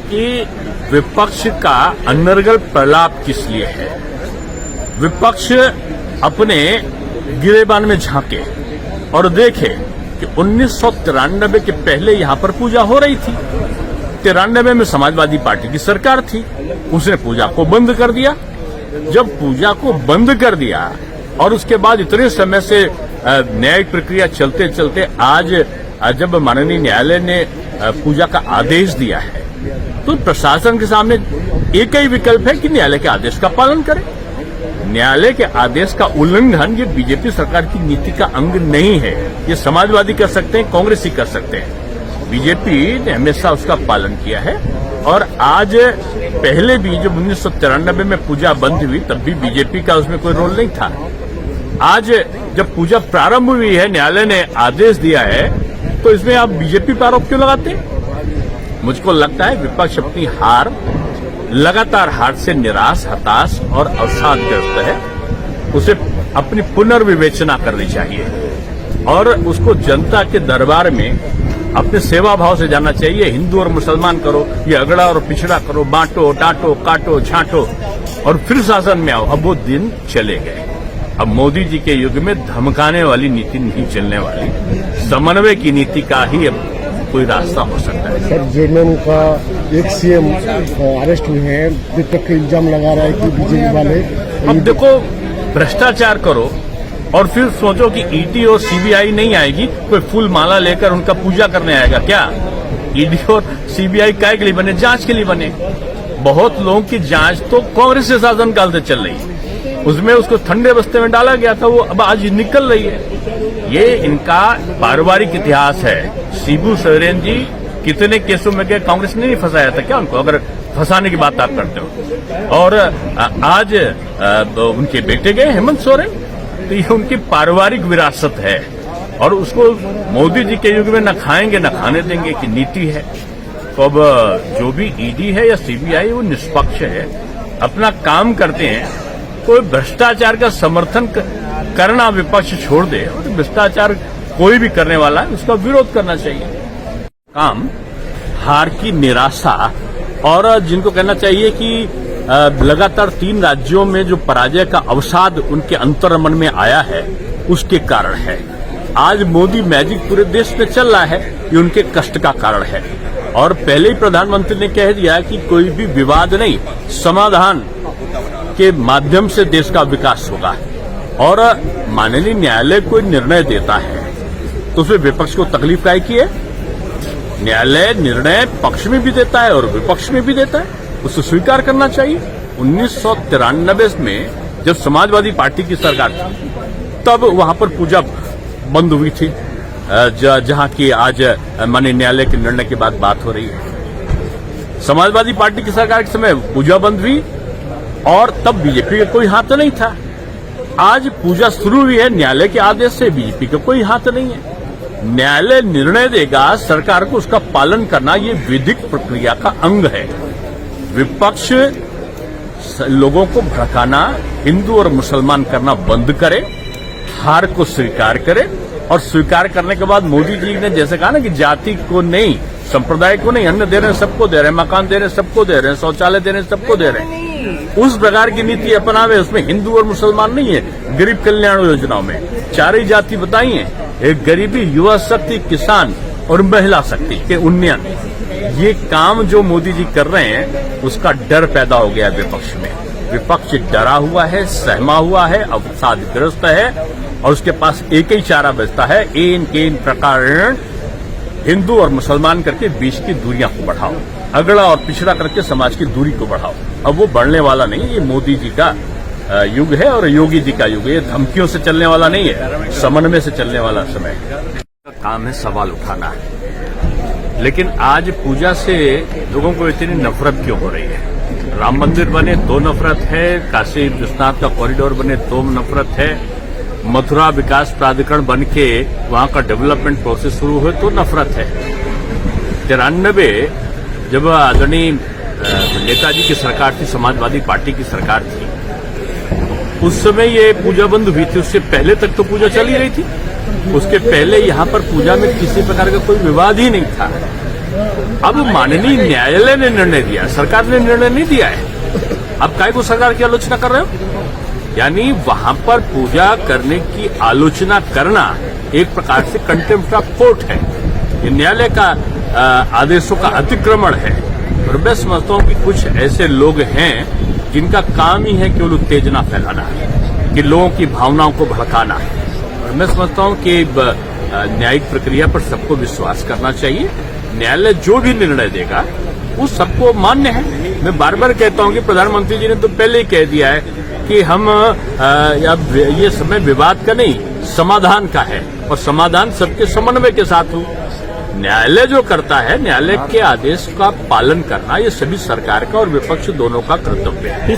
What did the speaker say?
कि विपक्ष का अनर्गल प्रलाप किस लिए है। विपक्ष अपने गिरेबान में झांके और देखे कि 1993 के पहले यहां पर पूजा हो रही थी। 93 में समाजवादी पार्टी की सरकार थी, उसने पूजा को बंद कर दिया। जब पूजा को बंद कर दिया और उसके बाद इतने समय से न्यायिक प्रक्रिया चलते चलते आज जब माननीय न्यायालय ने पूजा का आदेश दिया है, तो प्रशासन के सामने एक ही विकल्प है कि न्यायालय के आदेश का पालन करें। न्यायालय के आदेश का उल्लंघन ये बीजेपी सरकार की नीति का अंग नहीं है। ये समाजवादी कर सकते हैं, कांग्रेस ही कर सकते हैं। बीजेपी ने हमेशा उसका पालन किया है और आज पहले भी जब 1993 में पूजा बंद हुई तब भी बीजेपी का उसमें कोई रोल नहीं था। आज जब पूजा प्रारंभ हुई है, न्यायालय ने आदेश दिया है, तो इसमें आप बीजेपी पर आरोप क्यों लगाते हैं? मुझको लगता है विपक्ष अपनी लगातार हार से निराश, हताश और अवसादग्रस्त है। उसे अपनी पुनर्विवेचना करनी चाहिए और उसको जनता के दरबार में अपने सेवा भाव से जाना चाहिए। हिंदू और मुसलमान करो, ये अगड़ा और पिछड़ा करो, बांटो, डांटो, काटो, छांटो और फिर शासन में आओ। अब वो दिन चले गए। अब मोदी जी के युग में धमकाने वाली नीति नहीं चलने वाली, समन्वय की नीति का ही अब कोई रास्ता हो सकता है। सर, जेएमएम का एक सीएम अरेस्ट हुए हैं, विपक्ष इल्जाम लगा रहा है कि बीजेपी वाले। अब देखो, भ्रष्टाचार करो और फिर सोचो कि ईडी और सीबीआई नहीं आएगी, कोई फूल माला लेकर उनका पूजा करने आएगा क्या? ईडी और सीबीआई काय के लिए बने? जांच के लिए बने। बहुत लोगों की जांच तो कांग्रेस के शासनकाल से चल रही है, उसमें उसको ठंडे बस्ते में डाला गया था, वो अब आज निकल रही है। ये इनका पारिवारिक इतिहास है। शिबू सोरेन जी कितने केसों में गए, कांग्रेस ने नहीं फंसाया था क्या उनको, अगर फंसाने की बात आप करते हो? और आज उनके बेटे गए हेमंत सोरेन, तो ये उनकी पारिवारिक विरासत है और उसको मोदी जी के युग में न खाएंगे न खाने देंगे की नीति है। तो अब जो भी ईडी है या सीबीआई वो निष्पक्ष है, अपना काम करते हैं। कोई भ्रष्टाचार का समर्थन करना विपक्ष छोड़ दे और भ्रष्टाचार कोई भी करने वाला है उसका विरोध करना चाहिए। काम हार की निराशा और जिनको कहना चाहिए कि लगातार 3 राज्यों में जो पराजय का अवसाद उनके अंतर्मन में आया है, उसके कारण है। आज मोदी मैजिक पूरे देश में चल रहा है, ये उनके कष्ट का कारण है। और पहले ही प्रधानमंत्री ने कह दिया कि कोई भी विवाद नहीं, समाधान के माध्यम से देश का विकास होगा। और माननीय न्यायालय कोई निर्णय देता है तो उसमें विपक्ष को तकलीफ काहे की है? न्यायालय निर्णय पक्ष में भी देता है और विपक्ष में भी देता है, उसे स्वीकार करना चाहिए। 1993 में जब समाजवादी पार्टी की सरकार थी तब वहां पर पूजा बंद हुई थी, जहां की आज माननीय न्यायालय के निर्णय के बाद बात हो रही है। समाजवादी पार्टी की सरकार के समय पूजा बंद हुई और तब बीजेपी का कोई हाथ नहीं था। आज पूजा शुरू हुई है न्यायालय के आदेश से, बीजेपी का कोई हाथ नहीं है। न्यायालय निर्णय देगा, सरकार को उसका पालन करना ये विधिक प्रक्रिया का अंग है। विपक्ष लोगों को भड़काना, हिंदू और मुसलमान करना बंद करे, हार को स्वीकार करे और स्वीकार करने के बाद मोदी जी ने जैसे कहा ना कि जाति को नहीं, संप्रदाय को नहीं, अन्न दे रहे हैं सबको दे रहे हैं, मकान दे रहे हैं सबको दे रहे हैं, शौचालय दे रहे हैं सबको दे रहे हैं, उस प्रकार की नीति अपनावे। उसमें हिंदू और मुसलमान नहीं है। गरीब कल्याण योजनाओं में 4 ही जाति बताई है, एक गरीबी, युवा शक्ति, किसान और महिला शक्ति के उन्नयन। ये काम जो मोदी जी कर रहे हैं उसका डर पैदा हो गया विपक्ष में। विपक्ष डरा हुआ है, सहमा हुआ है, अवसादग्रस्त है और उसके पास एक ही चारा बचता है, इन प्रकार हिंदू और मुसलमान करके बीच की दूरियां को बढ़ाओ, अगड़ा और पिछड़ा करके समाज की दूरी को बढ़ाओ। अब वो बढ़ने वाला नहीं, ये मोदी जी का युग है और योगी जी का युग है। ये धमकियों से चलने वाला नहीं है, समन्वय से चलने वाला समय काम है। सवाल उठाना है, लेकिन आज पूजा से लोगों को इतनी नफरत क्यों हो रही है? राम मंदिर बने तो नफरत है, काशी विश्वनाथ का कॉरिडोर बने तो नफरत है, मथुरा विकास प्राधिकरण बन के वहां का डेवलपमेंट प्रोसेस शुरू हुए तो नफरत है। 93 जब आदरणीय नेताजी की सरकार थी, समाजवादी पार्टी की सरकार थी, उस समय ये पूजा बंद हुई थी। उससे पहले तक तो पूजा चल ही रही थी। उसके पहले यहाँ पर पूजा में किसी प्रकार का कोई विवाद ही नहीं था। अब माननीय न्यायालय ने निर्णय दिया, सरकार ने निर्णय नहीं दिया है। अब काय को सरकार की आलोचना कर रहे हो? यानी वहां पर पूजा करने की आलोचना करना एक प्रकार से कंटेम्प्ट ऑफ कोर्ट है, ये न्यायालय का आदेशों का अतिक्रमण है। और मैं समझता हूं कि कुछ ऐसे लोग हैं जिनका काम ही है केवल उत्तेजना फैलाना, कि लोगों की भावनाओं को भड़काना। और मैं समझता हूं कि न्यायिक प्रक्रिया पर सबको विश्वास करना चाहिए। न्यायालय जो भी निर्णय देगा वो सबको मान्य है। मैं बार बार कहता हूं कि प्रधानमंत्री जी ने तो पहले ही कह दिया है कि हम अब ये समय विवाद का नहीं, समाधान का है, और समाधान सबके समन्वय के साथ हो। न्यायालय जो करता है, न्यायालय के आदेश का पालन करना, ये सभी सरकार का और विपक्ष दोनों का कर्तव्य है।